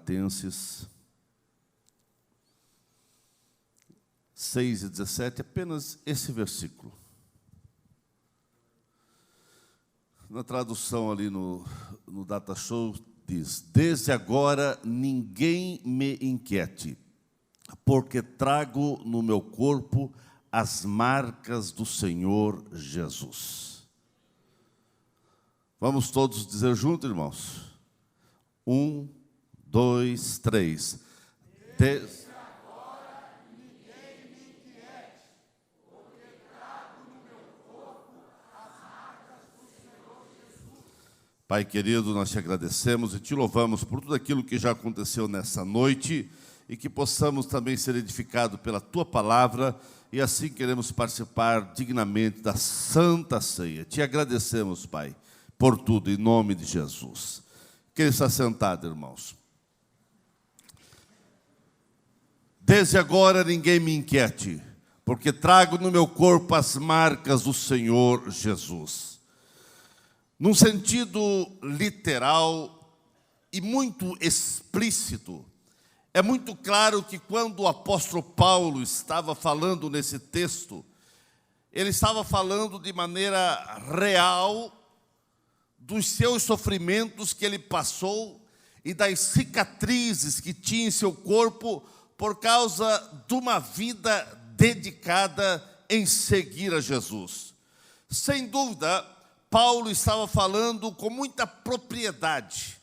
Galatenses 6:17, apenas esse versículo. Na tradução ali no Data Show diz: desde agora ninguém me inquiete, porque trago no meu corpo as marcas do Senhor Jesus. Vamos todos dizer junto, irmãos? 1, 2, 3. Desde agora ninguém me inquiete, porque trago no meu corpo as marcas do Senhor Jesus. Pai querido, nós te agradecemos e te louvamos por tudo aquilo que já aconteceu nessa noite e que possamos também ser edificados pela tua palavra e assim queremos participar dignamente da Santa Ceia. Te agradecemos, Pai, por tudo, em nome de Jesus. Queria estar sentado, irmãos. Desde agora ninguém me inquiete, porque trago no meu corpo as marcas do Senhor Jesus. Num sentido literal e muito explícito, é muito claro que quando o apóstolo Paulo estava falando nesse texto, ele estava falando de maneira real dos seus sofrimentos que ele passou e das cicatrizes que tinha em seu corpo por causa de uma vida dedicada em seguir a Jesus. Sem dúvida, Paulo estava falando com muita propriedade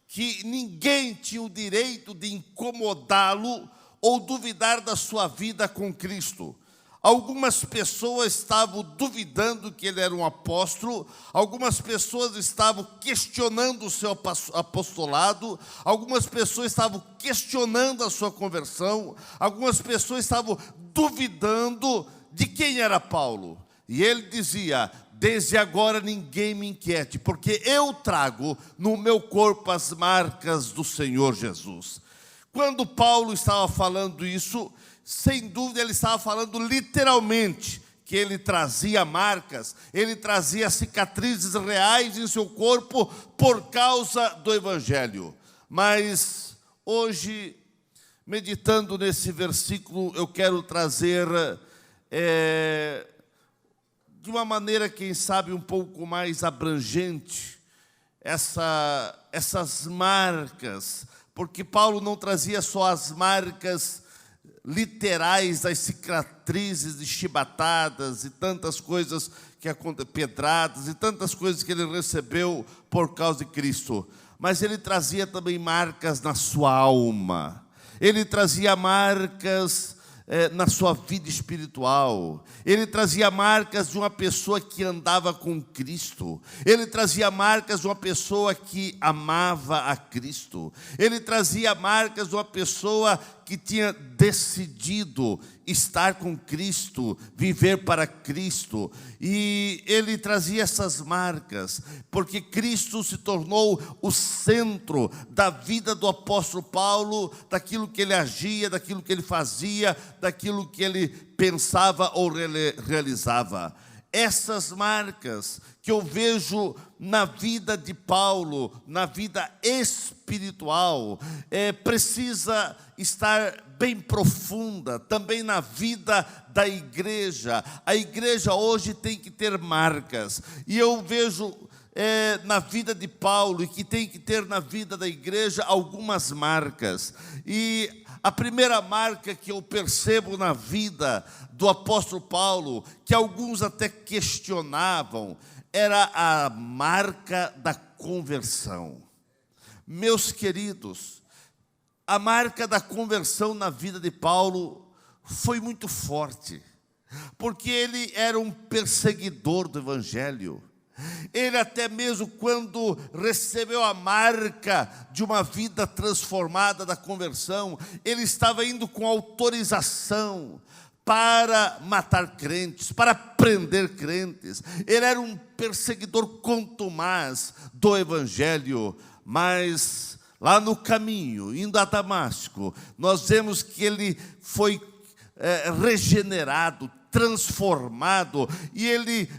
que ninguém tinha o direito de incomodá-lo ou duvidar da sua vida com Cristo. Algumas pessoas estavam duvidando que ele era um apóstolo, algumas pessoas estavam questionando o seu apostolado, algumas pessoas estavam questionando a sua conversão, algumas pessoas estavam duvidando de quem era Paulo. E ele dizia: desde agora ninguém me inquiete, porque eu trago no meu corpo as marcas do Senhor Jesus. Quando Paulo estava falando isso, sem dúvida ele estava falando literalmente, que ele trazia marcas, ele trazia cicatrizes reais em seu corpo por causa do Evangelho. Mas hoje, meditando nesse versículo, eu quero trazer de uma maneira, quem sabe, um pouco mais abrangente, essas marcas, porque Paulo não trazia só as marcas literais das cicatrizes de chibatadas e tantas coisas que acontecem, pedradas e tantas coisas que ele recebeu por causa de Cristo, mas ele trazia também marcas na sua alma, ele trazia marcas na sua vida espiritual, ele trazia marcas de uma pessoa que andava com Cristo, ele trazia marcas de uma pessoa que amava a Cristo, ele trazia marcas de uma pessoa que tinha decidido estar com Cristo, viver para Cristo, e ele trazia essas marcas, porque Cristo se tornou o centro da vida do apóstolo Paulo, daquilo que ele agia, daquilo que ele fazia, daquilo que ele pensava ou realizava. Essas marcas que eu vejo na vida de Paulo, na vida espiritual, precisa estar bem profunda, também na vida da igreja. A igreja hoje tem que ter marcas, e eu vejo na vida de Paulo, e que tem que ter na vida da igreja algumas marcas. E a primeira marca que eu percebo na vida do apóstolo Paulo, que alguns até questionavam, era a marca da conversão. Meus queridos, a marca da conversão na vida de Paulo foi muito forte, porque ele era um perseguidor do Evangelho. Ele até mesmo quando recebeu a marca de uma vida transformada da conversão, ele estava indo com autorização para matar crentes, para prender crentes. Ele era um perseguidor contumaz do Evangelho, mas lá no caminho, indo a Damasco, nós vemos que ele foi regenerado, transformado, e ele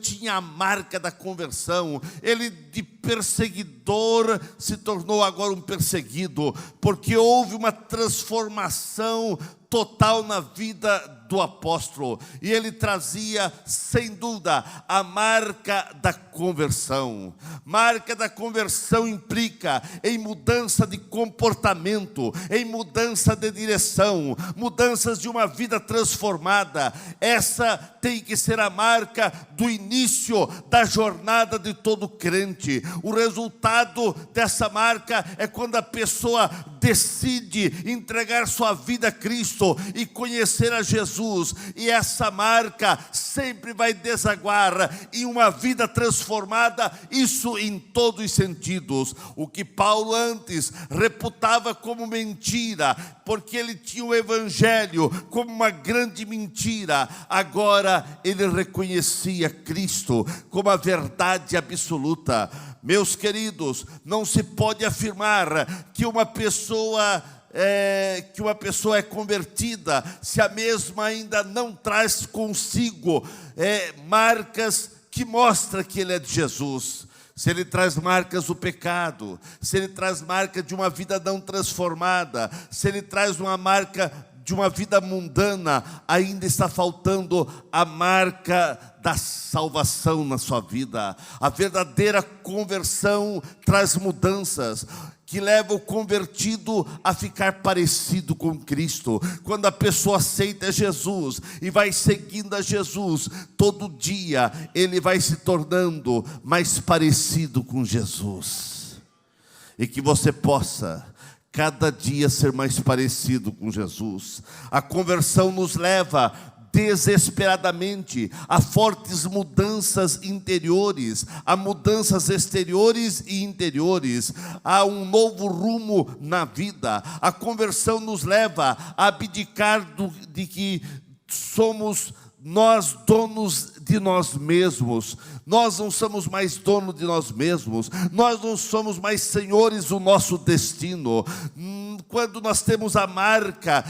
tinha a marca da conversão. Ele, de perseguidor, se tornou agora um perseguido, porque houve uma transformação total na vida do apóstolo, e ele trazia, sem dúvida, a marca da conversão. Marca da conversão implica em mudança de comportamento, em mudança de direção, mudanças de uma vida transformada. Essa tem que ser a marca do início da jornada de todo crente. O resultado dessa marca é quando a pessoa decide entregar sua vida a Cristo e conhecer a Jesus, e essa marca sempre vai desaguar em uma vida transformada, isso em todos os sentidos. O que Paulo antes reputava como mentira, porque ele tinha o evangelho como uma grande mentira, agora ele reconhecia Cristo como a verdade absoluta. Meus queridos, não se pode afirmar que uma pessoa é convertida se a mesma ainda não traz consigo marcas que mostram que ele é de Jesus. Se ele traz marcas do pecado, se ele traz marca de uma vida não transformada, se ele traz uma marca de uma vida mundana, ainda está faltando a marca da salvação na sua vida. A verdadeira conversão traz mudanças que leva o convertido a ficar parecido com Cristo. Quando a pessoa aceita Jesus e vai seguindo a Jesus, todo dia ele vai se tornando mais parecido com Jesus. E que você possa cada dia ser mais parecido com Jesus. A conversão nos leva desesperadamente a fortes mudanças interiores, a mudanças exteriores e interiores, a um novo rumo na vida. A conversão nos leva a abdicar de que somos nós donos de nós mesmos. Nós não somos mais donos de nós mesmos, nós não somos mais senhores do nosso destino. Quando nós temos a marca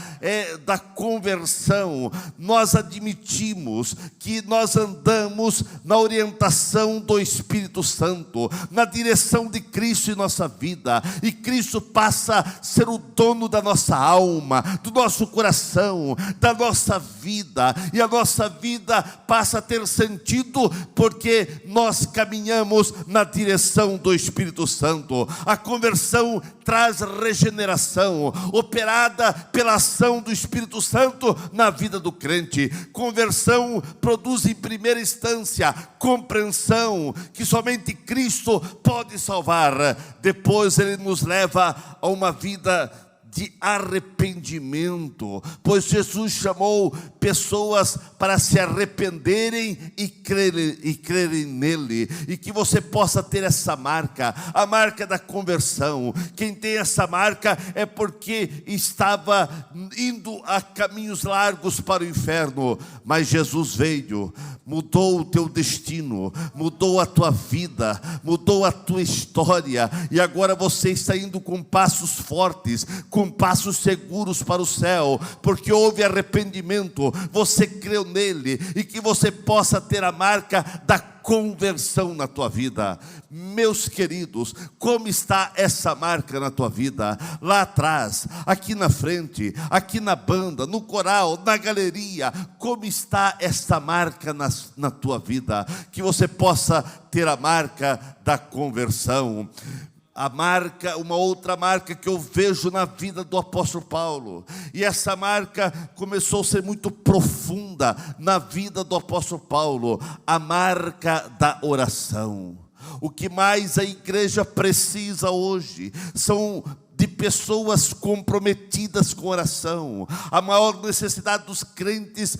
da conversão, nós admitimos que nós andamos na orientação do Espírito Santo, na direção de Cristo em nossa vida, e Cristo passa a ser o dono da nossa alma, do nosso coração, da nossa vida, e a nossa vida passa a ter sentido, porque nós caminhamos na direção do Espírito Santo. A conversão traz regeneração, operada pela ação do Espírito Santo na vida do crente. Conversão produz em primeira instância compreensão que somente Cristo pode salvar. Depois ele nos leva a uma vida de arrependimento, pois Jesus chamou pessoas para se arrependerem e crerem nele, e que você possa ter essa marca, a marca da conversão. Quem tem essa marca é porque estava indo a caminhos largos para o inferno, mas Jesus veio, mudou o teu destino, mudou a tua vida, mudou a tua história, e agora você está indo com passos fortes, com passos seguros para o céu, porque houve arrependimento, você creu nele, e que você possa ter a marca da conversão na tua vida. Meus queridos, como está essa marca na tua vida? Lá atrás, aqui na frente, aqui na banda, no coral, na galeria, como está essa marca na tua vida? Que você possa ter a marca da conversão. A marca, uma outra marca que eu vejo na vida do apóstolo Paulo, e essa marca começou a ser muito profunda na vida do apóstolo Paulo, a marca da oração. O que mais a igreja precisa hoje são de pessoas comprometidas com oração. A maior necessidade dos crentes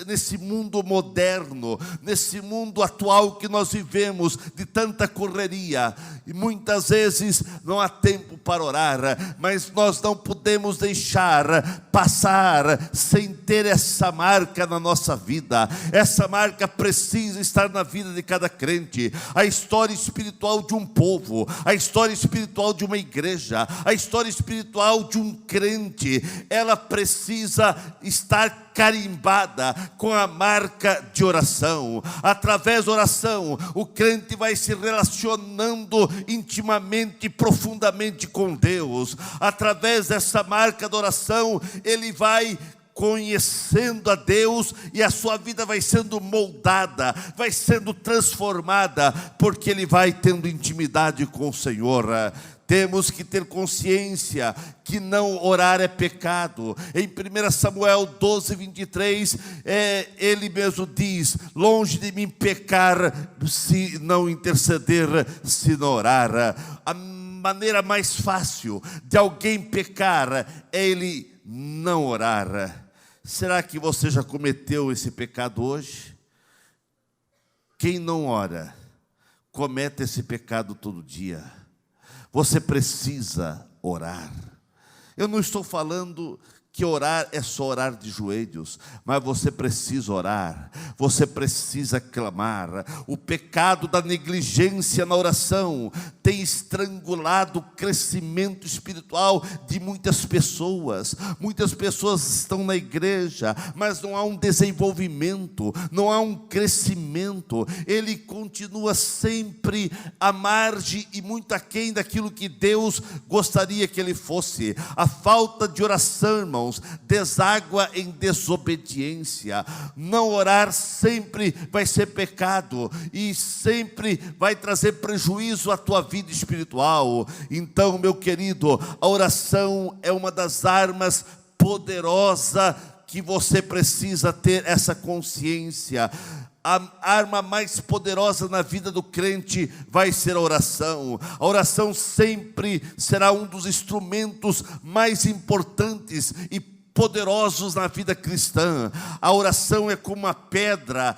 nesse mundo moderno, nesse mundo atual que nós vivemos, de tanta correria, e muitas vezes não há tempo para orar, mas nós não podemos deixar passar sem ter essa marca na nossa vida. Essa marca precisa estar na vida de cada crente. A história espiritual de um povo, a história espiritual de uma igreja, igreja, a história espiritual de um crente, ela precisa estar carimbada com a marca de oração. Através da oração, o crente vai se relacionando intimamente e profundamente com Deus. Através dessa marca da oração, ele vai conhecendo a Deus e a sua vida vai sendo moldada, vai sendo transformada, porque ele vai tendo intimidade com o Senhor. Temos que ter consciência que não orar é pecado. Em 1 Samuel 12, 23, ele mesmo diz: longe de mim pecar, se não interceder, se não orar. A maneira mais fácil de alguém pecar é ele não orar. Será que você já cometeu esse pecado hoje? Quem não ora, comete esse pecado todo dia. Você precisa orar. Eu não estou falando que orar é só orar de joelhos, mas você precisa orar, você precisa clamar. O pecado da negligência na oração tem estrangulado o crescimento espiritual de muitas pessoas. Muitas pessoas estão na igreja, mas não há um desenvolvimento, não há um crescimento. Ele continua sempre à margem e muito aquém daquilo que Deus gostaria que ele fosse. A falta de oração, irmãos, deságua em desobediência. Não orar sempre vai ser pecado e sempre vai trazer prejuízo à tua vida espiritual. Então, meu querido, a oração é uma das armas poderosas que você precisa ter essa consciência. A arma mais poderosa na vida do crente vai ser a oração. A oração sempre será um dos instrumentos mais importantes e poderosos na vida cristã. A oração é como uma pedra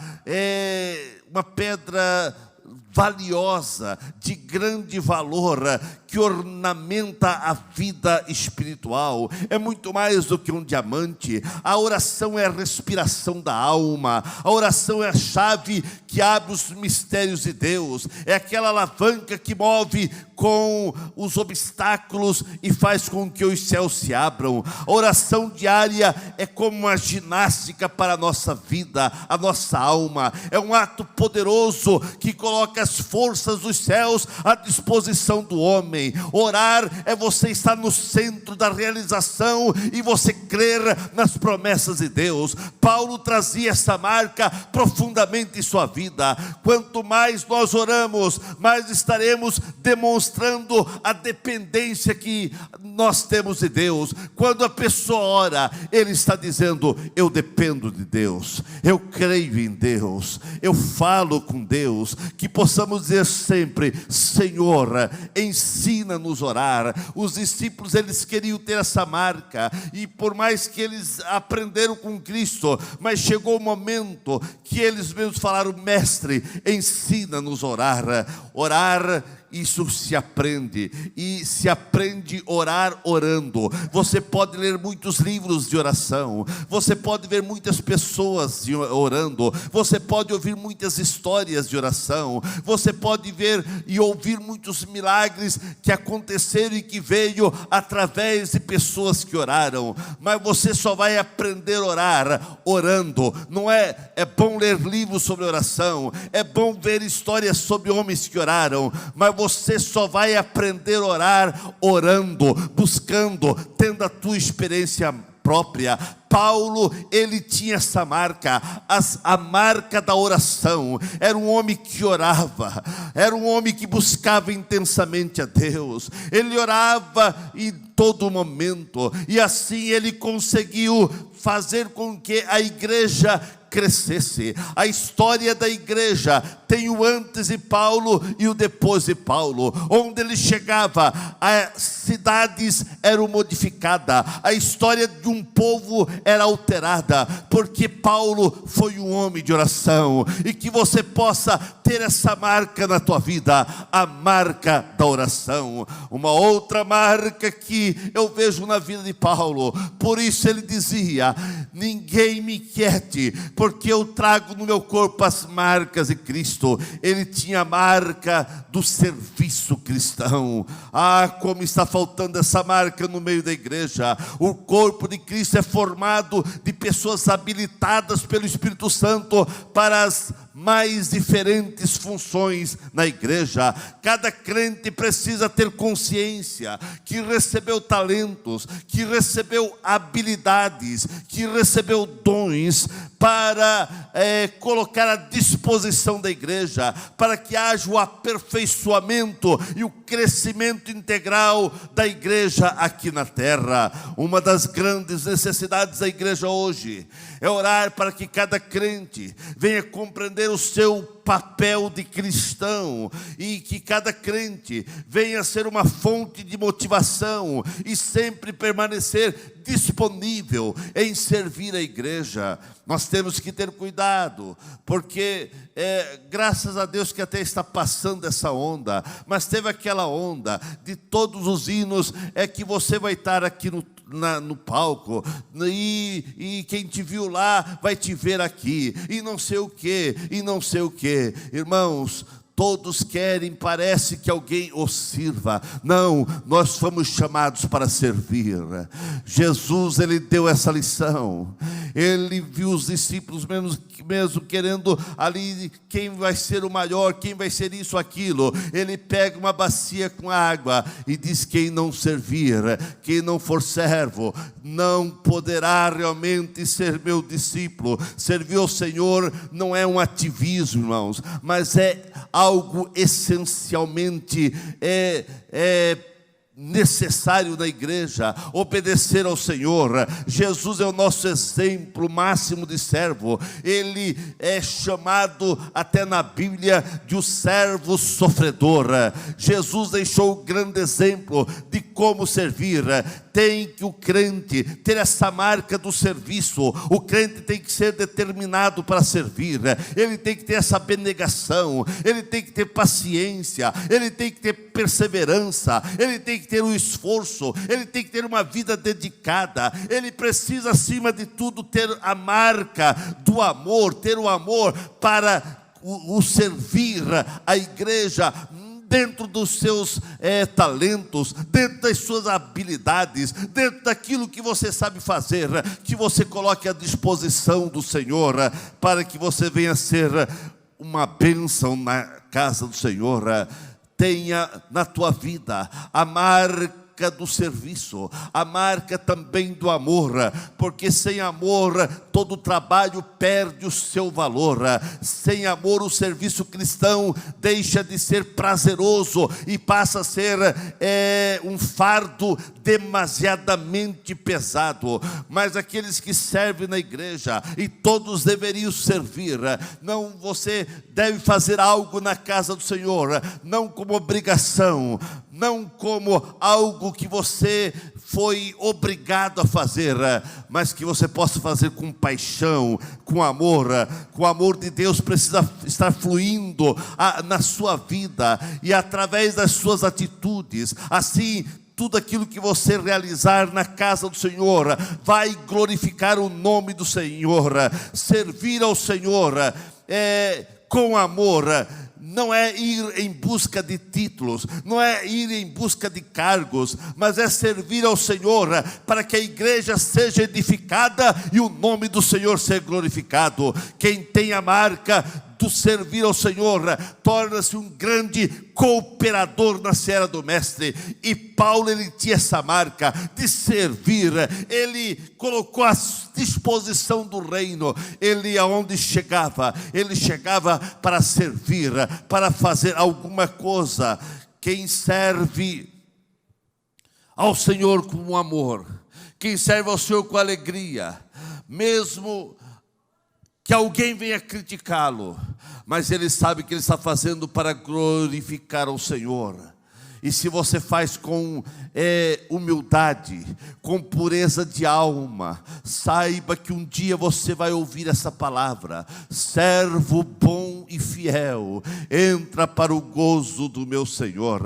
valiosa, de grande valor, que ornamenta a vida espiritual. É muito mais do que um diamante. A oração é a respiração da alma. A oração é a chave que abre os mistérios de Deus. É aquela alavanca que move com os obstáculos e faz com que os céus se abram. A oração diária é como uma ginástica para a nossa vida, a nossa alma. É um ato poderoso que coloca as forças dos céus à disposição do homem. Orar é você estar no centro da realização e você crer nas promessas de Deus. Paulo trazia essa marca profundamente em sua vida. Quanto mais nós oramos, mais estaremos demonstrando a dependência que nós temos de Deus. Quando a pessoa ora, ele está dizendo: eu dependo de Deus, eu creio em Deus, eu falo com Deus. Que possamos dizer sempre: Senhor, ensina-nos a orar. Os discípulos, eles queriam ter essa marca, e por mais que eles aprenderam com Cristo, mas chegou o momento que eles mesmos falaram: mestre, ensina-nos a orar. Orar, isso se aprende, e se aprende orar orando. Você pode ler muitos livros de oração, você pode ver muitas pessoas orando, você pode ouvir muitas histórias de oração, você pode ver e ouvir muitos milagres que aconteceram e que veio através de pessoas que oraram. Mas você só vai aprender a orar orando. Não é bom ler livros sobre oração, é bom ver histórias sobre homens que oraram, mas você só vai aprender a orar orando, buscando, tendo a tua experiência própria. Paulo, ele tinha essa marca, a marca da oração. Era um homem que orava, era um homem que buscava intensamente a Deus. Ele orava em todo momento, e assim ele conseguiu fazer com que a igreja crescesse. A história da igreja tem o antes de Paulo e o depois de Paulo. Onde ele chegava, as cidades eram modificadas, a história de um povo era alterada, porque Paulo foi um homem de oração. E que você possa ter essa marca na tua vida, a marca da oração. Uma outra marca que eu vejo na vida de Paulo, por isso ele dizia: ninguém me inquiete, porque eu trago no meu corpo as marcas de Cristo. Cristo, ele tinha a marca do serviço cristão. Ah, como está faltando essa marca no meio da igreja. O corpo de Cristo é formado de pessoas habilitadas pelo Espírito Santo para as mais diferentes funções na igreja. Cada crente precisa ter consciência que recebeu talentos, que recebeu habilidades, que recebeu dons para colocar à disposição da igreja, para que haja o aperfeiçoamento e o crescimento integral da igreja aqui na terra. Uma das grandes necessidades da igreja hoje é orar para que cada crente venha compreender o seu papel de cristão, e que cada crente venha ser uma fonte de motivação e sempre permanecer disponível em servir a igreja. Nós temos que ter cuidado, porque graças a Deus que até está passando essa onda, mas teve aquela onda de todos os hinos, que você vai estar aqui no palco, e quem te viu lá vai te ver aqui, e não sei o que, e não sei o que. Irmãos, todos querem, parece que alguém os sirva. Não, nós fomos chamados para servir. Jesus, ele deu essa lição. Ele viu os discípulos mesmo querendo ali, quem vai ser o maior, quem vai ser isso, aquilo. Ele pega uma bacia com água e diz: quem não servir, quem não for servo, não poderá realmente ser meu discípulo. Servir ao Senhor não é um ativismo, irmãos, mas é algo essencialmente necessário na igreja. Obedecer ao Senhor. Jesus é o nosso exemplo máximo de servo. Ele é chamado até na Bíblia de o servo sofredor. Jesus deixou o grande exemplo de como servir. Tem que o crente ter essa marca do serviço. O crente tem que ser determinado para servir. Ele tem que ter essa abnegação, ele tem que ter paciência, ele tem que ter perseverança, ele tem que ter o esforço, ele tem que ter uma vida dedicada. Ele precisa, acima de tudo, ter a marca do amor, ter o amor para o servir a igreja, dentro dos seus talentos, dentro das suas habilidades, dentro daquilo que você sabe fazer, que você coloque à disposição do Senhor, para que você venha ser uma bênção na casa do Senhor. Tenha na tua vida a marca do serviço, a marca também do amor, porque sem amor todo trabalho perde o seu valor. Sem amor o serviço cristão deixa de ser prazeroso e passa a ser um fardo demasiadamente pesado. Mas aqueles que servem na igreja, e todos deveriam servir, não, você deve fazer algo na casa do Senhor, não como obrigação, não como algo que você foi obrigado a fazer, mas que você possa fazer com paixão, com amor. Com amor de Deus precisa estar fluindo na sua vida e através das suas atitudes. Assim, tudo aquilo que você realizar na casa do Senhor vai glorificar o nome do Senhor. Servir ao Senhor com amor não é ir em busca de títulos, não é ir em busca de cargos, mas é servir ao Senhor para que a igreja seja edificada e o nome do Senhor seja glorificado. Quem tem a marca do servir ao Senhor torna-se um grande cooperador na seara do mestre. E Paulo, ele tinha essa marca de servir. Ele colocou à disposição do reino. Ele, aonde chegava, ele chegava para servir, para fazer alguma coisa. Quem serve ao Senhor com amor, quem serve ao Senhor com alegria, mesmo que alguém venha criticá-lo, mas ele sabe que ele está fazendo para glorificar ao Senhor. E se você faz com humildade, com pureza de alma, saiba que um dia você vai ouvir essa palavra: servo bom e fiel, entra para o gozo do meu Senhor.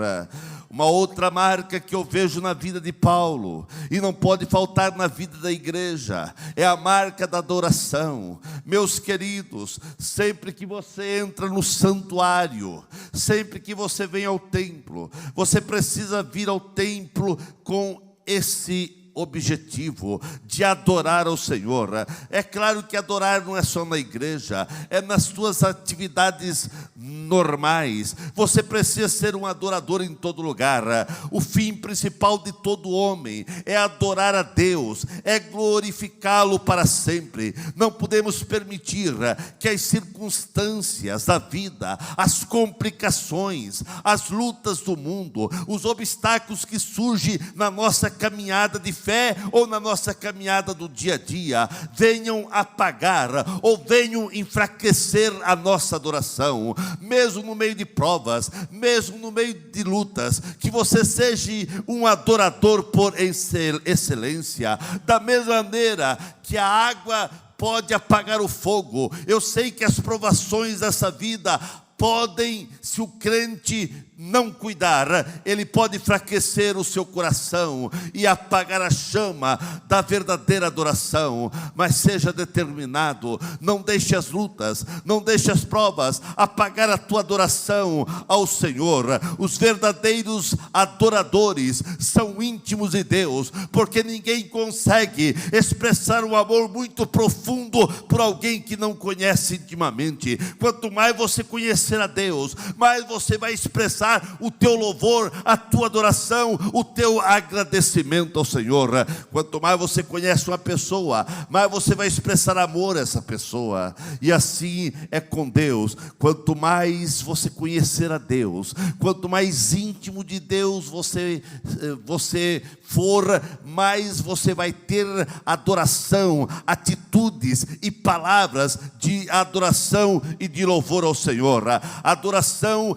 Uma outra marca que eu vejo na vida de Paulo, e não pode faltar na vida da igreja, é a marca da adoração. Meus queridos, sempre que você entra no santuário, sempre que você vem ao templo, você precisa vir ao templo com esse objetivo de adorar ao Senhor. É claro que adorar não é só na igreja, é nas suas atividades normais. Você precisa ser um adorador em todo lugar. O fim principal de todo homem é adorar a Deus, é glorificá-lo para sempre. Não podemos permitir que as circunstâncias da vida, as complicações, as lutas do mundo, os obstáculos que surgem na nossa caminhada de fé ou na nossa caminhada do dia a dia, venham apagar ou venham enfraquecer a nossa adoração. Mesmo no meio de provas, mesmo no meio de lutas, que você seja um adorador por excelência. Da mesma maneira que a água pode apagar o fogo, eu sei que as provações dessa vida podem, se o crente não cuidar, ele pode enfraquecer o seu coração e apagar a chama da verdadeira adoração. Mas seja determinado, não deixe as lutas, não deixe as provas apagar a tua adoração ao Senhor. Os verdadeiros adoradores são íntimos de Deus, porque ninguém consegue expressar um amor muito profundo por alguém que não conhece intimamente. Quanto mais você conhecer a Deus, mais você vai expressar o teu louvor, a tua adoração, o teu agradecimento ao Senhor. Quanto mais você conhece uma pessoa, mais você vai expressar amor a essa pessoa. E assim é com Deus. Quanto mais você conhecer a Deus, quanto mais íntimo de Deus você for, mais você vai ter adoração, atitudes e palavras de adoração e de louvor ao Senhor. A adoração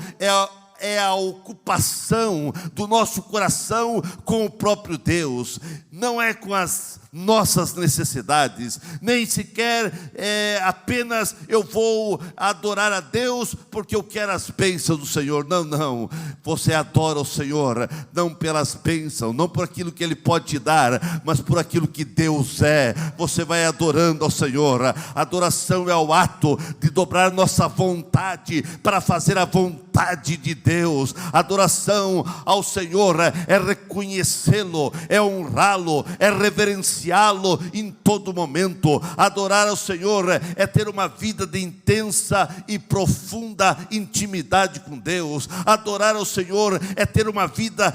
é a ocupação do nosso coração com o próprio Deus, não é com as nossas necessidades, nem sequer apenas eu vou adorar a Deus porque eu quero as bênçãos do Senhor. Não, você adora o Senhor não pelas bênçãos, não por aquilo que Ele pode te dar, mas por aquilo que Deus é. Você vai adorando ao Senhor. Adoração é o ato de dobrar nossa vontade para fazer a vontade de Deus. Adoração ao Senhor é reconhecê-lo, é honrá-lo, é reverenciá-lo em todo momento. Adorar ao Senhor é ter uma vida de intensa e profunda intimidade com Deus. Adorar ao Senhor é ter uma vida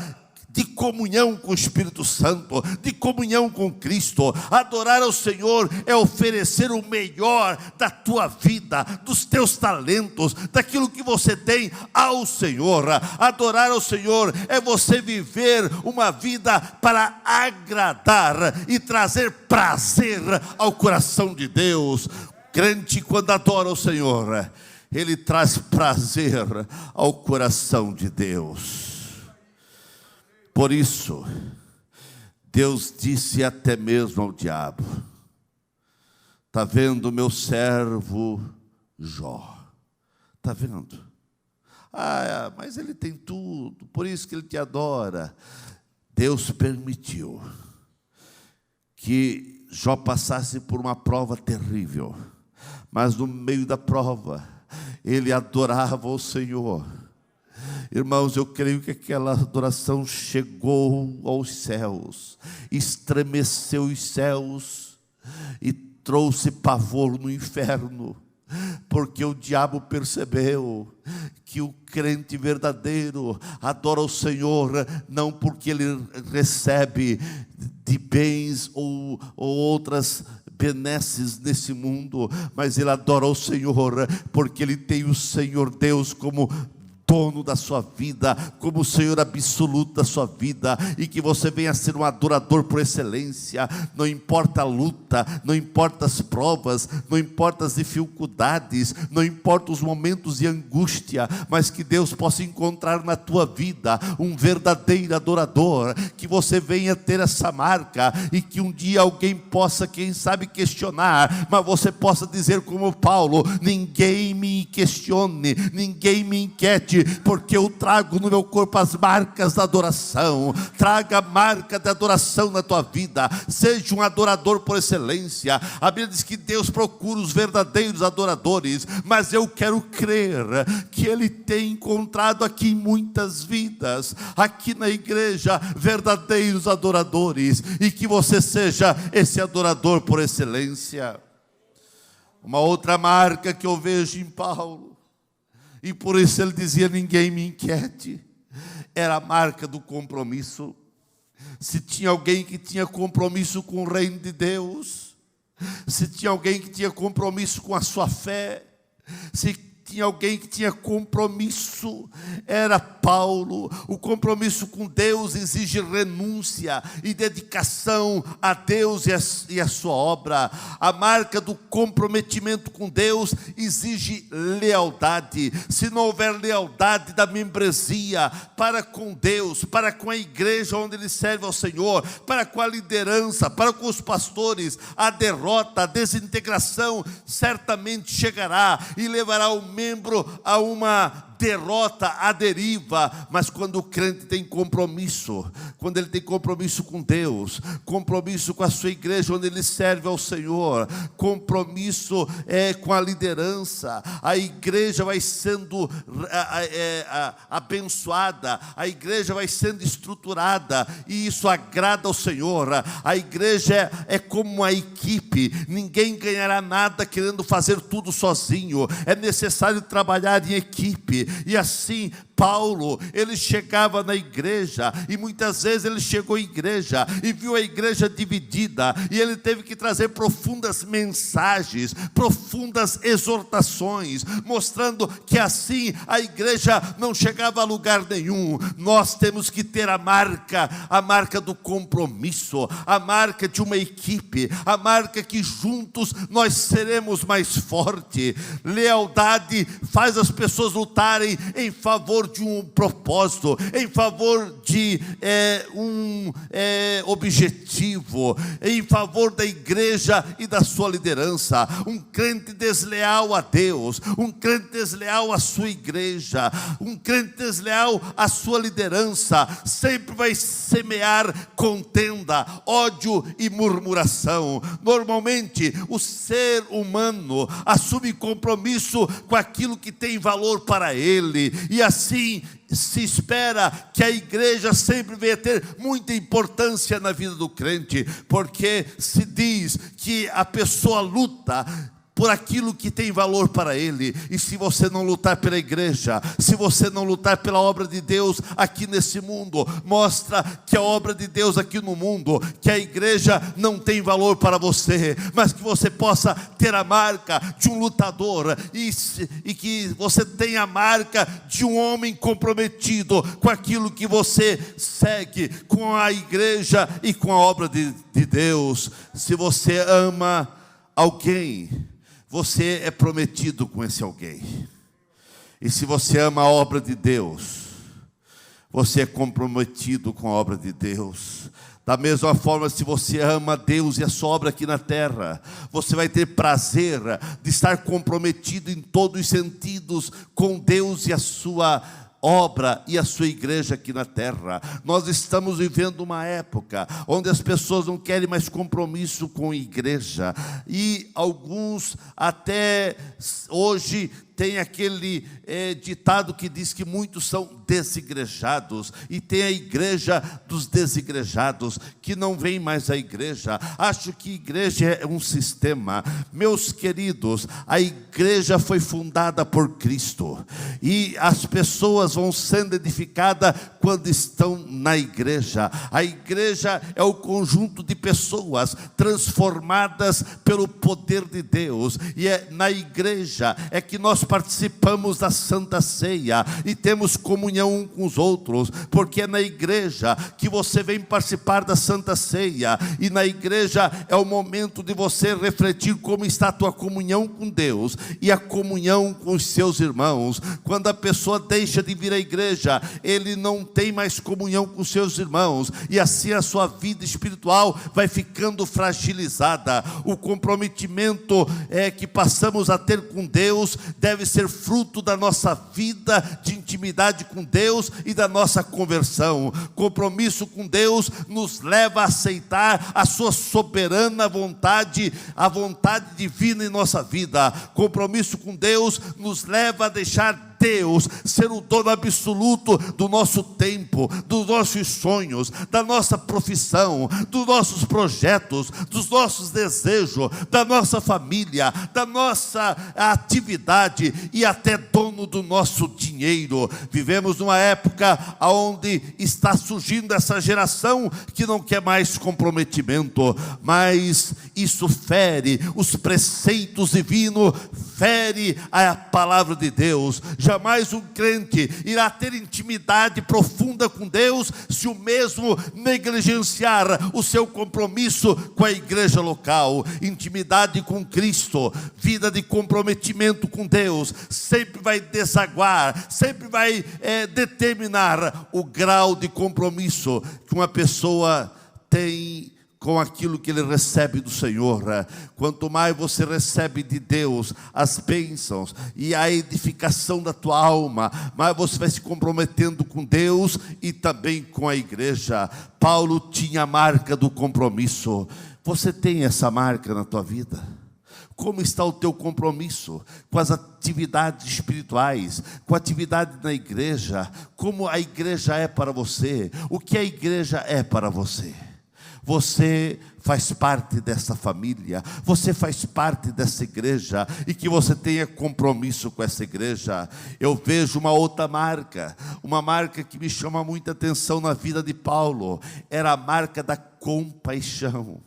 de comunhão com o Espírito Santo, de comunhão com Cristo. Adorar ao Senhor é oferecer o melhor da tua vida, dos teus talentos, daquilo que você tem ao Senhor. Adorar ao Senhor é você viver uma vida para agradar e trazer prazer ao coração de Deus. Crente, quando adora ao Senhor, ele traz prazer ao coração de Deus. Por isso, Deus disse até mesmo ao diabo: está vendo meu servo Jó? Está vendo? Mas ele tem tudo, por isso que ele te adora. Deus permitiu que Jó passasse por uma prova terrível, mas no meio da prova, ele adorava o Senhor. Irmãos, eu creio que aquela adoração chegou aos céus, estremeceu os céus e trouxe pavor no inferno, porque o diabo percebeu que o crente verdadeiro adora o Senhor não porque ele recebe de bens ou outras benesses nesse mundo, mas ele adora o Senhor porque ele tem o Senhor Deus como dono da sua vida, como o Senhor absoluto da sua vida, e que você venha a ser um adorador por excelência. Não importa a luta, não importa as provas, não importa as dificuldades, não importa os momentos de angústia, mas que Deus possa encontrar na tua vida um verdadeiro adorador, que você venha ter essa marca, e que um dia alguém possa, quem sabe, questionar, mas você possa dizer como Paulo: ninguém me questione, ninguém me inquiete, hoje, porque eu trago no meu corpo as marcas da adoração. Traga a marca da adoração na tua vida. Seja um adorador por excelência. A Bíblia diz que Deus procura os verdadeiros adoradores, mas eu quero crer que Ele tem encontrado aqui em muitas vidas, aqui na igreja, verdadeiros adoradores, e que você seja esse adorador por excelência. Uma outra marca que eu vejo em Paulo, e por isso ele dizia: ninguém me inquiete, era a marca do compromisso. Se tinha alguém que tinha compromisso com o reino de Deus, se tinha alguém que tinha compromisso com a sua fé, se tinha alguém que tinha compromisso, era Paulo. O compromisso com Deus exige renúncia e dedicação a Deus e a sua obra. A marca do comprometimento com Deus exige lealdade. Se não houver lealdade da membresia para com Deus, para com a igreja onde ele serve ao Senhor, para com a liderança, para com os pastores, a derrota, a desintegração certamente chegará e levará o membro a uma derrota, à deriva. Mas quando o crente tem compromisso, quando ele tem compromisso com Deus, compromisso com a sua igreja onde ele serve ao Senhor, compromisso com a liderança, a igreja vai sendo abençoada, a igreja vai sendo estruturada, e isso agrada ao Senhor. A igreja é como uma equipe, ninguém ganhará nada querendo fazer tudo sozinho, é necessário trabalhar em equipe. E assim Paulo, ele chegava na igreja, e muitas vezes ele chegou em igreja e viu a igreja dividida, e ele teve que trazer profundas mensagens, profundas exortações, mostrando que assim a igreja não chegava a lugar nenhum. Nós temos que ter a marca do compromisso, a marca de uma equipe, a marca que juntos nós seremos mais fortes. Lealdade faz as pessoas lutarem em favor de um propósito, em favor de um objetivo, em favor da igreja e da sua liderança. Um crente desleal a Deus, um crente desleal à sua igreja, um crente desleal à sua liderança, sempre vai semear contenda, ódio e murmuração. Normalmente o ser humano assume compromisso com aquilo que tem valor para ele, e assim se espera que a igreja sempre venha ter muita importância na vida do crente, porque se diz que a pessoa luta por aquilo que tem valor para ele. E se você não lutar pela igreja, se você não lutar pela obra de Deus aqui nesse mundo, mostra que a obra de Deus aqui no mundo, que a igreja não tem valor para você, mas que você possa ter a marca de um lutador, e que você tenha a marca de um homem comprometido com aquilo que você segue, com a igreja e com a obra de Deus. Se você ama alguém, você é prometido com esse alguém. E se você ama a obra de Deus, você é comprometido com a obra de Deus. Da mesma forma, se você ama Deus e a sua obra aqui na terra, você vai ter prazer de estar comprometido em todos os sentidos com Deus e a sua obra e a sua igreja aqui na terra. Nós estamos vivendo uma época onde as pessoas não querem mais compromisso com a igreja, e alguns até hoje tem aquele ditado que diz que muitos são desigrejados, e tem a igreja dos desigrejados, que não vem mais à igreja. Acho que igreja é um sistema. Meus queridos, a igreja foi fundada por Cristo, e as pessoas vão sendo edificadas quando estão na igreja. A igreja é o conjunto de pessoas transformadas pelo poder de Deus, e é na igreja é que nós participamos da Santa Ceia e temos comunhão uns com os outros, porque é na igreja que você vem participar da Santa Ceia, e na igreja é o momento de você refletir como está a tua comunhão com Deus e a comunhão com os seus irmãos. Quando a pessoa deixa de vir à igreja, ele não tem mais comunhão com os seus irmãos, e assim a sua vida espiritual vai ficando fragilizada. O comprometimento que passamos a ter com Deus deve deve ser fruto da nossa vida de intimidade com Deus e da nossa conversão. Compromisso com Deus nos leva a aceitar a sua soberana vontade, a vontade divina em nossa vida. Compromisso com Deus nos leva a deixar Deus ser o dono absoluto do nosso tempo, dos nossos sonhos, da nossa profissão, dos nossos projetos, dos nossos desejos, da nossa família, da nossa atividade e até dono do nosso dinheiro. Vivemos numa época onde está surgindo essa geração que não quer mais comprometimento, mas isso fere os preceitos divinos, fere a palavra de Deus. Jamais um crente irá ter intimidade profunda com Deus se o mesmo negligenciar o seu compromisso com a igreja local. Intimidade com Cristo, vida de comprometimento com Deus, sempre vai desaguar, sempre vai determinar o grau de compromisso que uma pessoa tem com aquilo que ele recebe do Senhor. Quanto mais você recebe de Deus as bênçãos e a edificação da tua alma, mais você vai se comprometendo com Deus e também com a igreja. Paulo tinha a marca do compromisso. Você tem essa marca na tua vida? Como está o teu compromisso com as atividades espirituais, com a atividade na igreja? Como a igreja é para você? O que a igreja é para você? Você faz parte dessa família, você faz parte dessa igreja, e que você tenha compromisso com essa igreja. Eu vejo uma outra marca, uma marca que me chama muita atenção na vida de Paulo, era a marca da compaixão.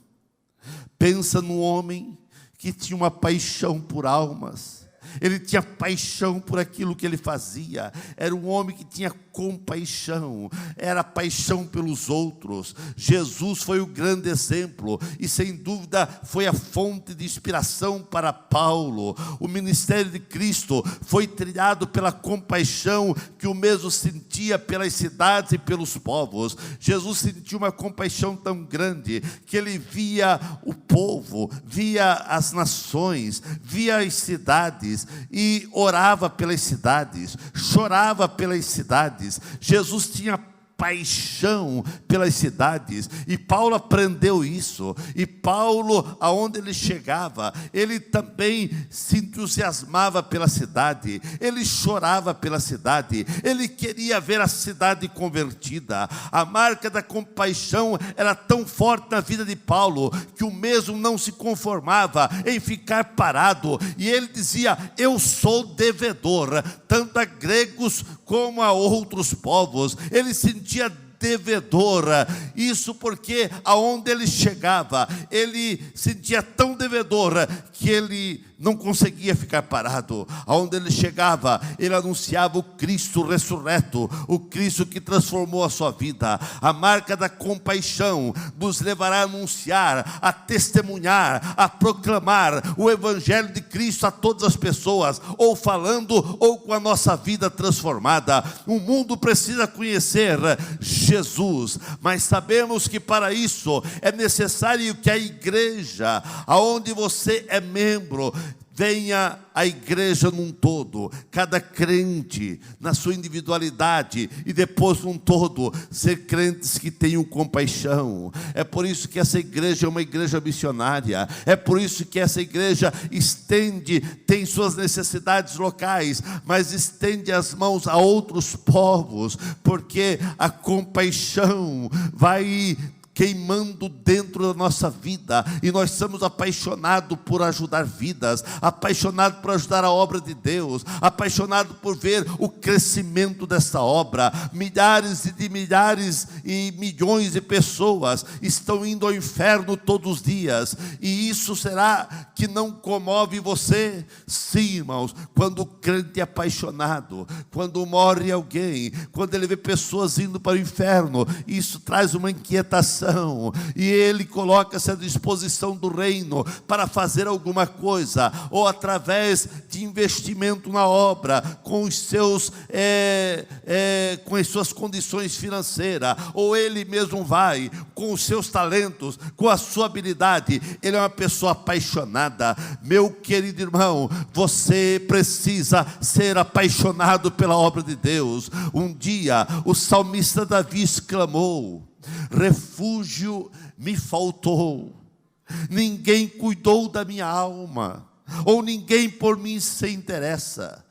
Pensa num homem que tinha uma paixão por almas, ele tinha paixão por aquilo que ele fazia, era um homem que tinha compaixão, era paixão pelos outros. Jesus foi o grande exemplo e sem dúvida foi a fonte de inspiração para Paulo. O ministério de Cristo foi trilhado pela compaixão que o mesmo sentia pelas cidades e pelos povos. Jesus sentiu uma compaixão tão grande que ele via o povo, via as nações, via as cidades e orava pelas cidades, chorava pelas cidades. Jesus tinha paixão pelas cidades, e Paulo aprendeu isso. E Paulo, aonde ele chegava, ele também se entusiasmava pela cidade, ele chorava pela cidade, ele queria ver a cidade convertida. A marca da compaixão era tão forte na vida de Paulo, que o mesmo não se conformava em ficar parado, e ele dizia: eu sou devedor, tanto a gregos como a outros povos. Ele sentia devedora, isso porque aonde ele chegava, ele sentia tão devedora que ele não conseguia ficar parado. Aonde ele chegava, ele anunciava o Cristo ressurreto, o Cristo que transformou a sua vida. A marca da compaixão nos levará a anunciar, a testemunhar, a proclamar o Evangelho de Cristo a todas as pessoas, ou falando, ou com a nossa vida transformada. O mundo precisa conhecer Jesus, mas sabemos que para isso é necessário que a igreja, aonde você é membro, venha a igreja num todo, cada crente na sua individualidade, e depois num todo, ser crentes que tenham compaixão. É por isso que essa igreja é uma igreja missionária, é por isso que essa igreja tem suas necessidades locais, mas estende as mãos a outros povos, porque a compaixão vai queimando dentro da nossa vida, e nós somos apaixonados por ajudar vidas, apaixonados por ajudar a obra de Deus, apaixonados por ver o crescimento dessa obra. Milhares e milhões de pessoas estão indo ao inferno todos os dias, e isso será que não comove você? Sim, irmãos, quando o crente é apaixonado, quando morre alguém, quando ele vê pessoas indo para o inferno, isso traz uma inquietação. coração, e ele coloca-se à disposição do reino para fazer alguma coisa, ou através de investimento na obra, com os seus, com as suas condições financeiras, ou ele mesmo vai com os seus talentos, com a sua habilidade. Ele é uma pessoa apaixonada. Meu querido irmão, você precisa ser apaixonado pela obra de Deus. Um dia o salmista Davi exclamou: refúgio me faltou, ninguém cuidou da minha alma, ou ninguém por mim se interessa.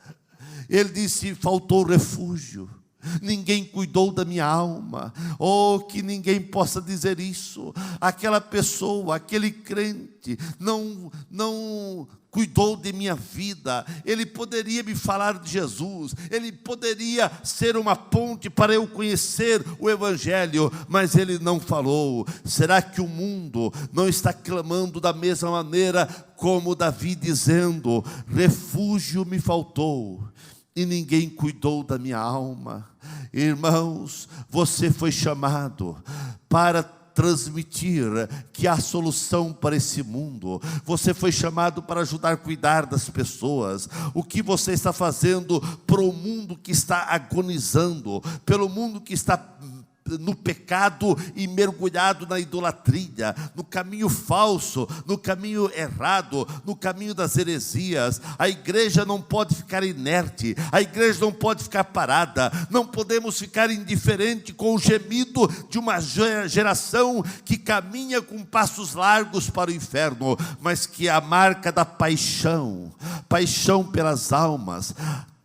Ele disse: faltou refúgio, ninguém cuidou da minha alma. Oh, que ninguém possa dizer isso. Aquela pessoa, aquele crente não cuidou de minha vida. Ele poderia me falar de Jesus, ele poderia ser uma ponte para eu conhecer o Evangelho, mas ele não falou. Será que o mundo não está clamando da mesma maneira como Davi, dizendo: refúgio me faltou e ninguém cuidou da minha alma? Irmãos, você foi chamado para transmitir que há solução para esse mundo. Você foi chamado para ajudar a cuidar das pessoas. O que você está fazendo para o mundo que está agonizando, pelo mundo que está no pecado e mergulhado na idolatria, no caminho falso, no caminho errado, no caminho das heresias? A igreja não pode ficar inerte, a igreja não pode ficar parada. Não podemos ficar indiferente com o gemido de uma geração que caminha com passos largos para o inferno, mas que a marca da paixão pelas almas,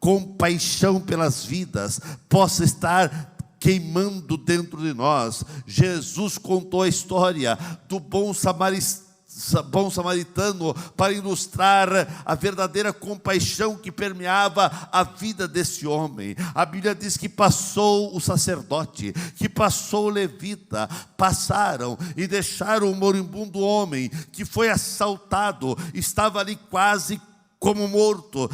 compaixão pelas vidas, possa estar queimando dentro de nós. Jesus contou a história do bom samaritano para ilustrar a verdadeira compaixão que permeava a vida desse homem. A Bíblia diz que passou o sacerdote, que passou o levita, passaram e deixaram o moribundo homem que foi assaltado, estava ali quase como morto,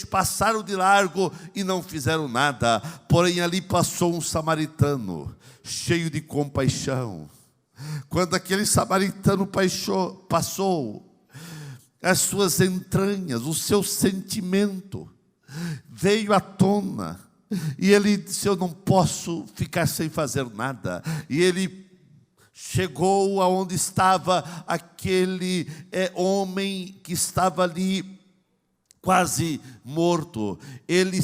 passaram de largo e não fizeram nada. Porém ali passou um samaritano, cheio de compaixão. Quando aquele samaritano passou, as suas entranhas, o seu sentimento veio à tona, e ele disse: eu não posso ficar sem fazer nada. E ele chegou aonde estava aquele homem que estava ali quase morto. Ele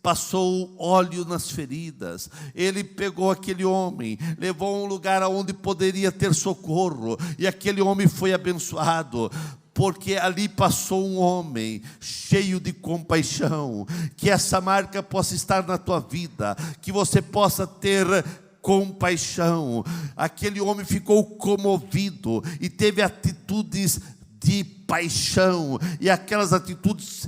passou óleo nas feridas. Ele pegou aquele homem, levou a um lugar onde poderia ter socorro, e aquele homem foi abençoado, porque ali passou um homem cheio de compaixão. Que essa marca possa estar na tua vida, que você possa ter compaixão. Aquele homem ficou comovido e teve atitudes de paixão, e aquelas atitudes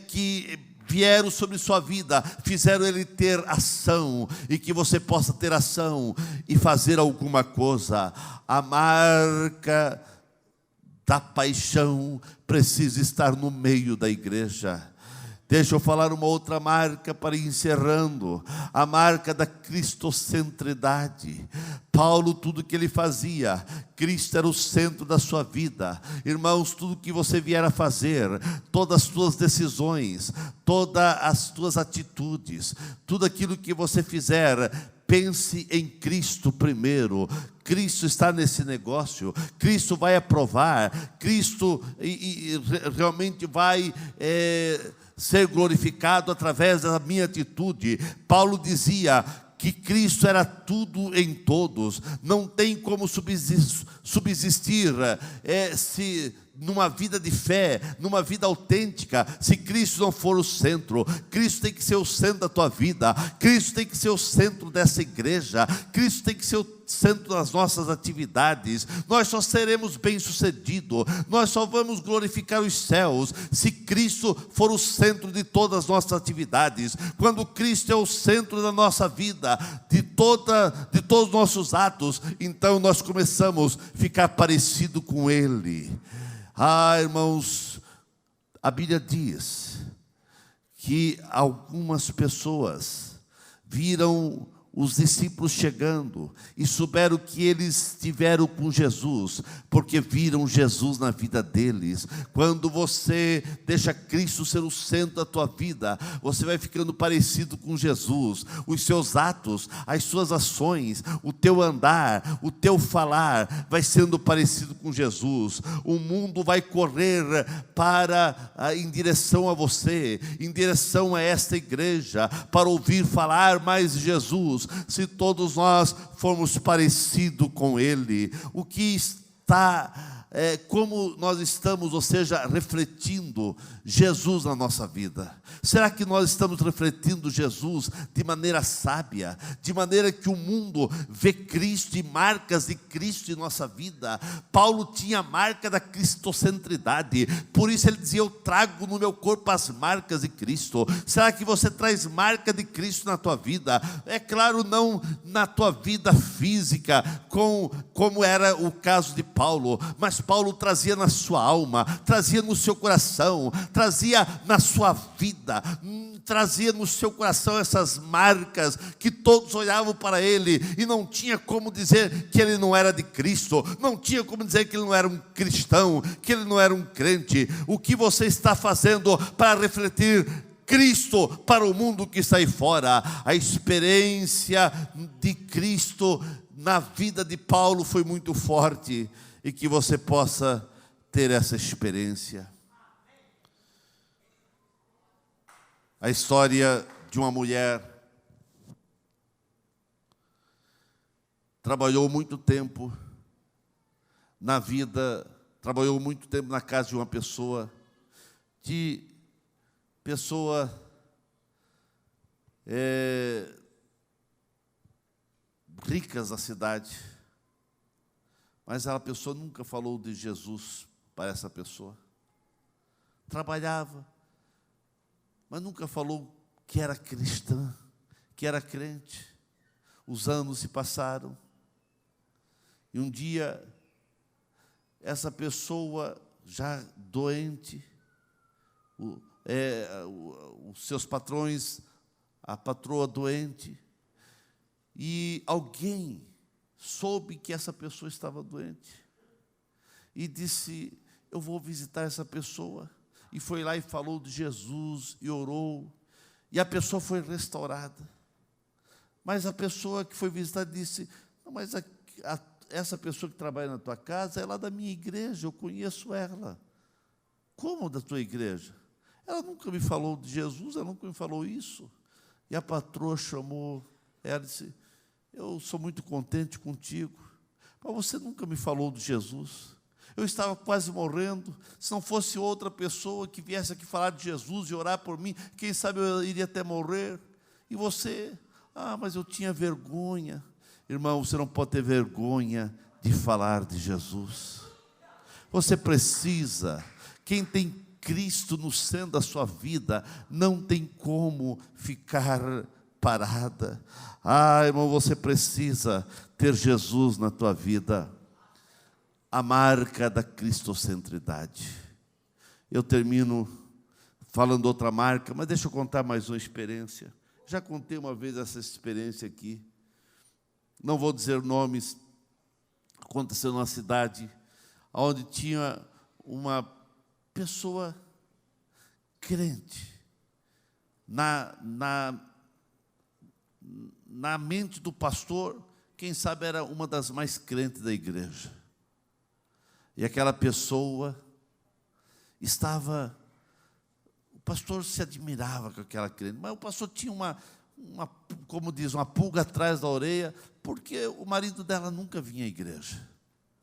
que vieram sobre sua vida fizeram ele ter ação, e que você possa ter ação e fazer alguma coisa. A marca da paixão precisa estar no meio da igreja. Deixa eu falar uma outra marca para ir encerrando: a marca da cristocentridade. Paulo, tudo que ele fazia, Cristo era o centro da sua vida. Irmãos, tudo que você vier a fazer, todas as tuas decisões, todas as tuas atitudes, tudo aquilo que você fizer, pense em Cristo primeiro. Cristo está nesse negócio, Cristo vai aprovar, Cristo realmente vai ser glorificado através da minha atitude. Paulo dizia que Cristo era tudo em todos. Não tem como subsistir se numa vida de fé, numa vida autêntica, se Cristo não for o centro. Cristo tem que ser o centro da tua vida, Cristo tem que ser o centro dessa igreja, Cristo tem que ser o centro das nossas atividades. Nós só seremos bem-sucedidos, nós só vamos glorificar os céus se Cristo for o centro de todas as nossas atividades. Quando Cristo é o centro da nossa vida, de todos os nossos atos, então nós começamos a ficar parecido com Ele. Irmãos, a Bíblia diz que algumas pessoas viram os discípulos chegando e souberam que eles estiveram com Jesus, porque viram Jesus na vida deles. Quando você deixa Cristo ser o centro da tua vida, você vai ficando parecido com Jesus. Os seus atos, as suas ações, o teu andar, o teu falar vai sendo parecido com Jesus. O mundo vai correr em direção a você, em direção a esta igreja, para ouvir falar mais de Jesus. Se todos nós formos parecidos com Ele, o que está, como nós estamos, ou seja, refletindo Jesus na nossa vida? Será que nós estamos refletindo Jesus de maneira sábia, de maneira que o mundo vê Cristo e marcas de Cristo em nossa vida? Paulo tinha a marca da cristocentridade, por isso ele dizia: eu trago no meu corpo as marcas de Cristo. Será que você traz marca de Cristo na tua vida? É claro, não na tua vida física, como era o caso de Paulo, mas Paulo trazia na sua alma, trazia no seu coração, trazia na sua vida, trazia no seu coração essas marcas que todos olhavam para ele e não tinha como dizer que ele não era de Cristo, não tinha como dizer que ele não era um cristão, que ele não era um crente. O que você está fazendo para refletir Cristo para o mundo que está aí fora? A experiência de Cristo na vida de Paulo foi muito forte, e que você possa ter essa experiência. A história de uma mulher trabalhou muito tempo na vida, trabalhou muito tempo na casa de uma pessoa, ricas da cidade, mas a pessoa nunca falou de Jesus para essa pessoa. Trabalhava, mas nunca falou que era cristã, que era crente. Os anos se passaram, e um dia, essa pessoa já doente, os seus patrões, a patroa doente, e alguém soube que essa pessoa estava doente, e disse: eu vou visitar essa pessoa. E foi lá e falou de Jesus, e orou, e a pessoa foi restaurada. Mas a pessoa que foi visitar disse: não, mas essa pessoa que trabalha na tua casa é lá da minha igreja, eu conheço ela. Como da tua igreja? Ela nunca me falou de Jesus, ela nunca me falou isso. E a patroa chamou ela e disse: eu sou muito contente contigo, mas você nunca me falou de Jesus. Eu estava quase morrendo. Se não fosse outra pessoa que viesse aqui falar de Jesus e orar por mim, quem sabe eu iria até morrer. E você? Mas eu tinha vergonha. Irmão, você não pode ter vergonha de falar de Jesus. Você precisa. Quem tem Cristo no centro da sua vida não tem como ficar parada. Irmão, você precisa ter Jesus na tua vida. A marca da cristocentridade. Eu termino falando outra marca, mas deixa eu contar mais uma experiência. Já contei uma vez essa experiência aqui. Não vou dizer nomes. Aconteceu numa cidade onde tinha uma pessoa crente. Na mente do pastor, quem sabe era uma das mais crentes da igreja. E aquela pessoa o pastor se admirava com aquela crente, mas o pastor tinha como diz, uma pulga atrás da orelha, porque o marido dela nunca vinha à igreja.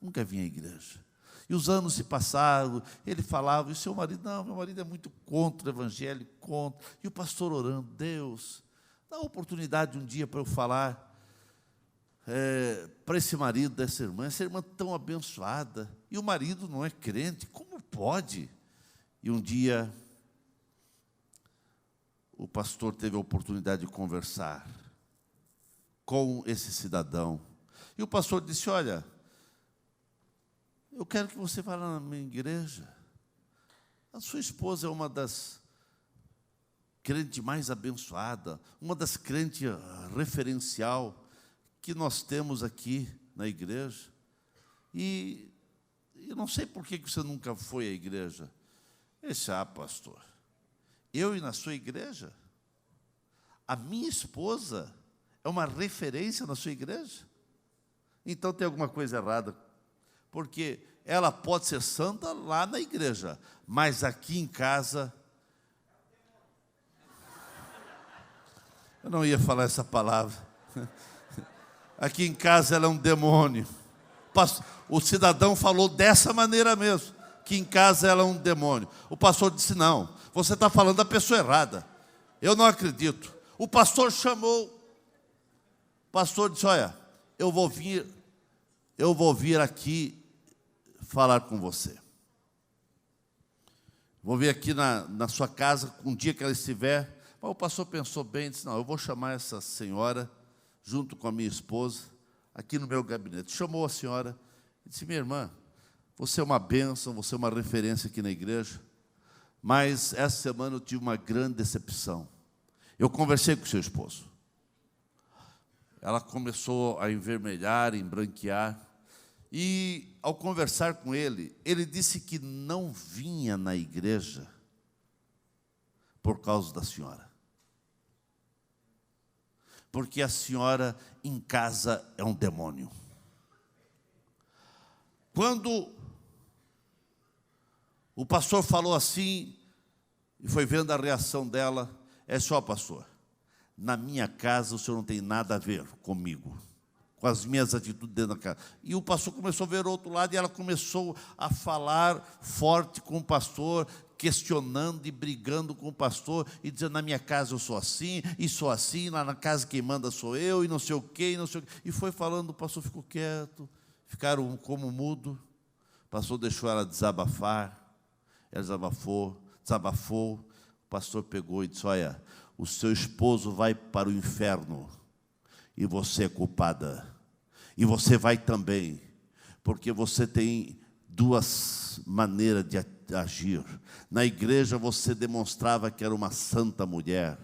Nunca vinha à igreja. E os anos se passaram, ele falava, e o seu marido: não, meu marido é muito contra o evangelho, contra. E o pastor orando: Deus, dá a oportunidade um dia para eu falar para esse marido dessa irmã tão abençoada, e o marido não é crente, como pode? E um dia o pastor teve a oportunidade de conversar com esse cidadão, e o pastor disse: olha, eu quero que você vá lá na minha igreja. A sua esposa é uma das crente mais abençoada, uma das crentes referencial que nós temos aqui na igreja. E eu não sei por que você nunca foi à igreja. Pastor, eu ir na sua igreja? A minha esposa é uma referência na sua igreja? Então tem alguma coisa errada, porque ela pode ser santa lá na igreja, mas aqui em casa... Eu não ia falar essa palavra. Aqui em casa ela é um demônio. O cidadão falou dessa maneira mesmo, que em casa ela é um demônio. O pastor disse, não, você está falando da pessoa errada. Eu não acredito. O pastor chamou, o pastor disse, olha, eu vou vir aqui falar com você. Vou vir aqui na sua casa, um dia que ela estiver. Mas o pastor pensou bem e disse, não, eu vou chamar essa senhora, junto com a minha esposa, aqui no meu gabinete. Chamou a senhora e disse, minha irmã, você é uma bênção, você é uma referência aqui na igreja, mas essa semana eu tive uma grande decepção. Eu conversei com o seu esposo. Ela começou a envermelhar, embranquear, e ao conversar com ele, ele disse que não vinha na igreja por causa da senhora. Porque a senhora em casa é um demônio. Quando o pastor falou assim, e foi vendo a reação dela, só, pastor, na minha casa o senhor não tem nada a ver comigo, com as minhas atitudes dentro da casa. E o pastor começou a ver o outro lado, e ela começou a falar forte com o pastor, questionando e brigando com o pastor, e dizendo, na minha casa eu sou assim, lá na casa quem manda sou eu, e não sei o quê, e não sei o quê. E foi falando, o pastor ficou quieto, ficaram como mudo. O pastor deixou ela desabafar, ela desabafou, o pastor pegou e disse, olha, o seu esposo vai para o inferno, e você é culpada, e você vai também, porque você tem duas maneiras de agir. Na igreja você demonstrava que era uma santa mulher.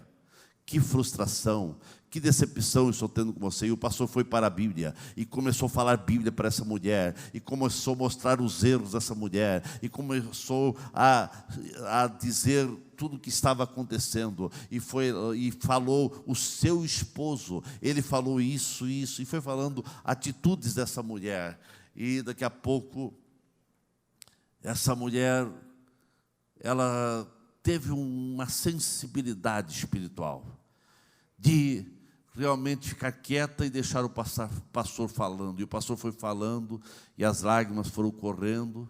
Que frustração, que decepção eu estou tendo com você. E o pastor foi para a Bíblia e começou a falar Bíblia para essa mulher, e começou a mostrar os erros dessa mulher, e começou a dizer tudo o que estava acontecendo, e falou o seu esposo, ele falou isso, e foi falando atitudes dessa mulher. E daqui a pouco essa mulher, ela teve uma sensibilidade espiritual, de realmente ficar quieta e deixar o pastor falando. E o pastor foi falando, e as lágrimas foram correndo,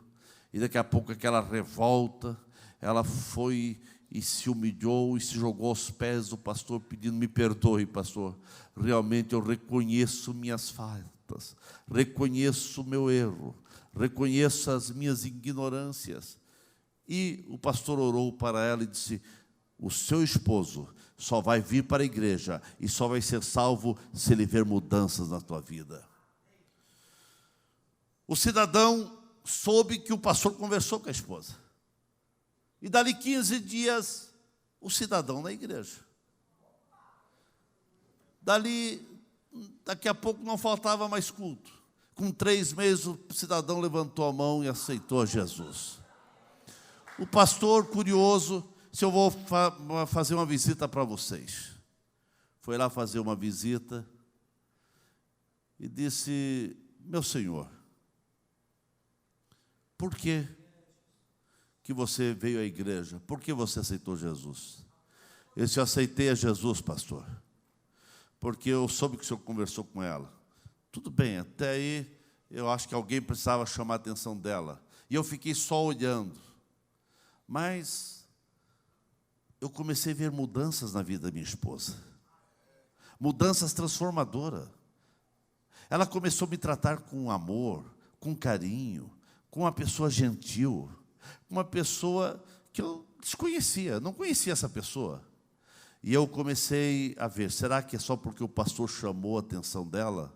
e daqui a pouco aquela revolta, ela foi e se humilhou e se jogou aos pés do pastor, pedindo, me perdoe, pastor, realmente eu reconheço minhas faltas, reconheço o meu erro, reconheço as minhas ignorâncias. E o pastor orou para ela e disse, o seu esposo só vai vir para a igreja e só vai ser salvo se ele ver mudanças na tua vida. O cidadão soube que o pastor conversou com a esposa. E dali 15 dias, o cidadão na igreja. Daqui a pouco não faltava mais culto. Com 3 meses, o cidadão levantou a mão e aceitou Jesus. O pastor, curioso, se eu vou fazer uma visita para vocês. Foi lá fazer uma visita e disse, meu senhor, por que você veio à igreja? Por que você aceitou Jesus? Eu disse, eu aceitei a Jesus, pastor, porque eu soube que o senhor conversou com ela. Tudo bem, até aí eu acho que alguém precisava chamar a atenção dela. E eu fiquei só olhando. Mas eu comecei a ver mudanças na vida da minha esposa. Mudanças transformadoras. Ela começou a me tratar com amor, com carinho, com uma pessoa gentil, uma pessoa que eu desconhecia, não conhecia essa pessoa. E eu comecei a ver, será que é só porque o pastor chamou a atenção dela?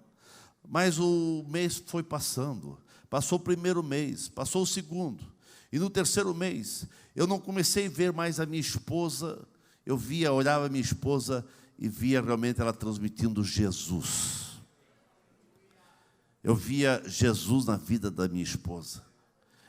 Mas o mês foi passando, passou o primeiro mês, passou o segundo, e no terceiro mês, eu não comecei a ver mais a minha esposa Eu via, olhava minha esposa e via realmente ela transmitindo Jesus. Eu via Jesus na vida da minha esposa.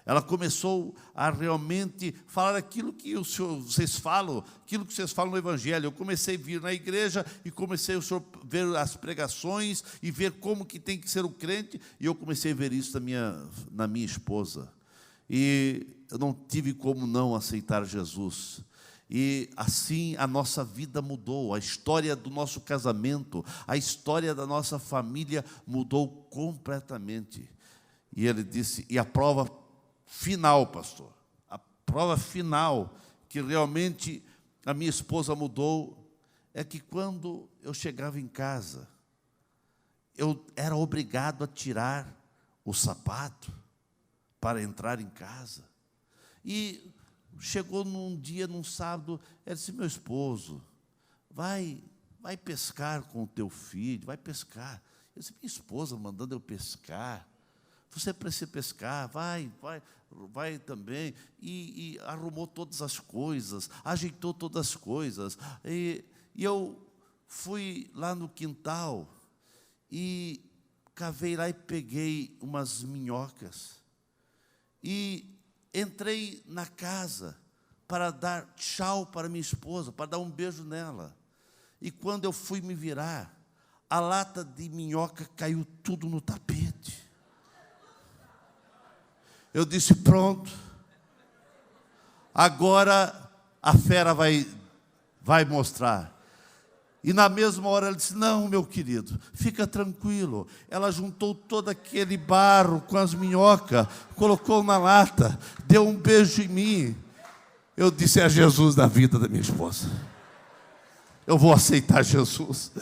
Ela começou a realmente falar aquilo que vocês falam, aquilo que vocês falam no Evangelho. Eu comecei a vir na igreja e comecei a ver as pregações e ver como que tem que ser o crente. E eu comecei a ver isso na minha esposa. E eu não tive como não aceitar Jesus. E assim a nossa vida mudou, a história do nosso casamento, a história da nossa família mudou completamente. E ele disse, e a prova final, pastor, a prova final que realmente a minha esposa mudou, é que quando eu chegava em casa, eu era obrigado a tirar o sapato para entrar em casa. E chegou num dia, num sábado, ela disse, meu esposo, vai pescar com o teu filho, vai pescar. Eu disse, minha esposa mandando eu pescar, você precisa pescar, vai também. E arrumou todas as coisas, ajeitou todas as coisas. E eu fui lá no quintal e cavei lá e peguei umas minhocas. E entrei na casa para dar tchau para minha esposa, para dar um beijo nela. E quando eu fui me virar, a lata de minhoca caiu tudo no tapete. Eu disse, pronto, agora a fera vai mostrar. E na mesma hora ela disse, não, meu querido, fica tranquilo. Ela juntou todo aquele barro com as minhocas, colocou na lata, deu um beijo em mim. Eu disse, é Jesus na vida da minha esposa. Eu vou aceitar Jesus.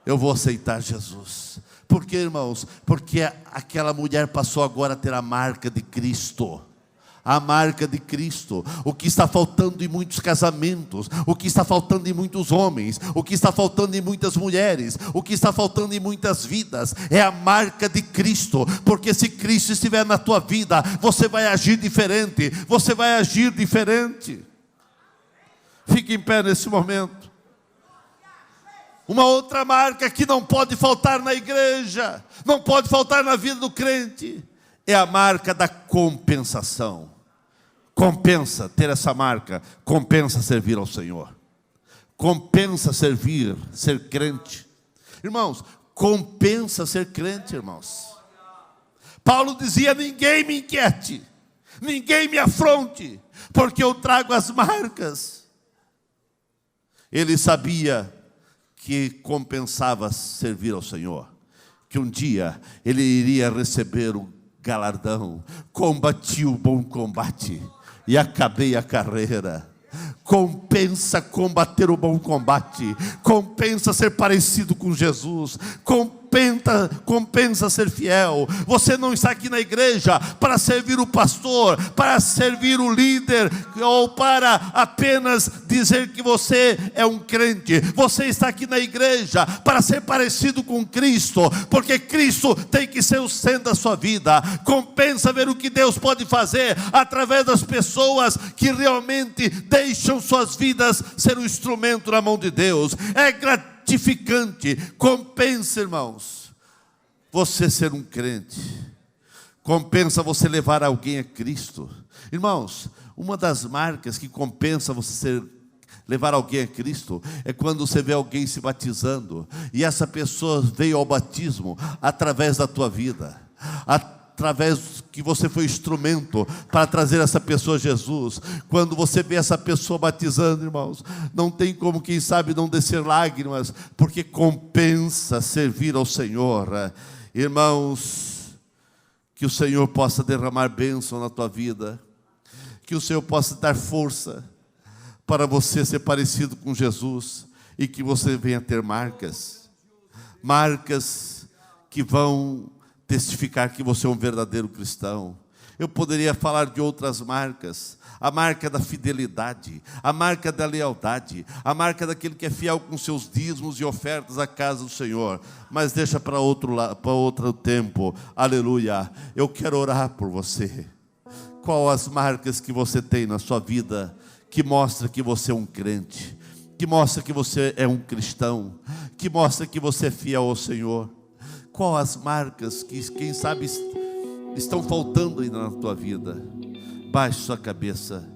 Eu vou aceitar Jesus. Por quê, irmãos? Porque aquela mulher passou agora a ter a marca de Cristo. A marca de Cristo. O que está faltando em muitos casamentos, o que está faltando em muitos homens, o que está faltando em muitas mulheres, o que está faltando em muitas vidas, é a marca de Cristo. Porque se Cristo estiver na tua vida, você vai agir diferente. Você vai agir diferente. Fique em pé nesse momento. Uma outra marca que não pode faltar na igreja, não pode faltar na vida do crente, é a marca da compensação. Compensa ter essa marca, compensa servir ao Senhor. Compensa servir, ser crente. Irmãos, compensa ser crente, irmãos. Paulo dizia, ninguém me inquiete, ninguém me afronte, porque eu trago as marcas. Ele sabia que compensava servir ao Senhor, que um dia ele iria receber o galardão. Combati o bom combate e acabei a carreira. Compensa combater o bom combate, compensa ser parecido com Jesus, compensa ser fiel. Você não está aqui na igreja para servir o pastor, para servir o líder, ou para apenas dizer que você é um crente. Você está aqui na igreja para ser parecido com Cristo, porque Cristo tem que ser o centro da sua vida. Compensa ver o que Deus pode fazer através das pessoas que realmente deixam suas vidas ser um instrumento na mão de Deus. É gratificante, compensa, irmãos, você ser um crente, compensa você levar alguém a Cristo. Irmãos, uma das marcas que compensa você levar alguém a Cristo é quando você vê alguém se batizando e essa pessoa veio ao batismo através da tua vida, através que você foi instrumento para trazer essa pessoa a Jesus. Quando você vê essa pessoa batizando, irmãos, não tem como, quem sabe, não descer lágrimas, porque compensa servir ao Senhor. Irmãos, que o Senhor possa derramar bênção na tua vida, que o Senhor possa dar força para você ser parecido com Jesus e que você venha ter marcas que vão testificar que você é um verdadeiro cristão. Eu poderia falar de outras marcas, a marca da fidelidade, a marca da lealdade, a marca daquele que é fiel com seus dízimos e ofertas à casa do Senhor, mas deixa para outro tempo. Aleluia. Eu quero orar por você. Qual as marcas que você tem na sua vida que mostra que você é um crente? que mostra que você é um cristão, que mostra que você é fiel ao Senhor. Qual as marcas que, quem sabe, estão faltando ainda na tua vida? Baixe sua cabeça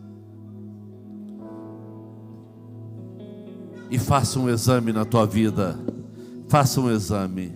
e faça um exame na tua vida. Faça um exame.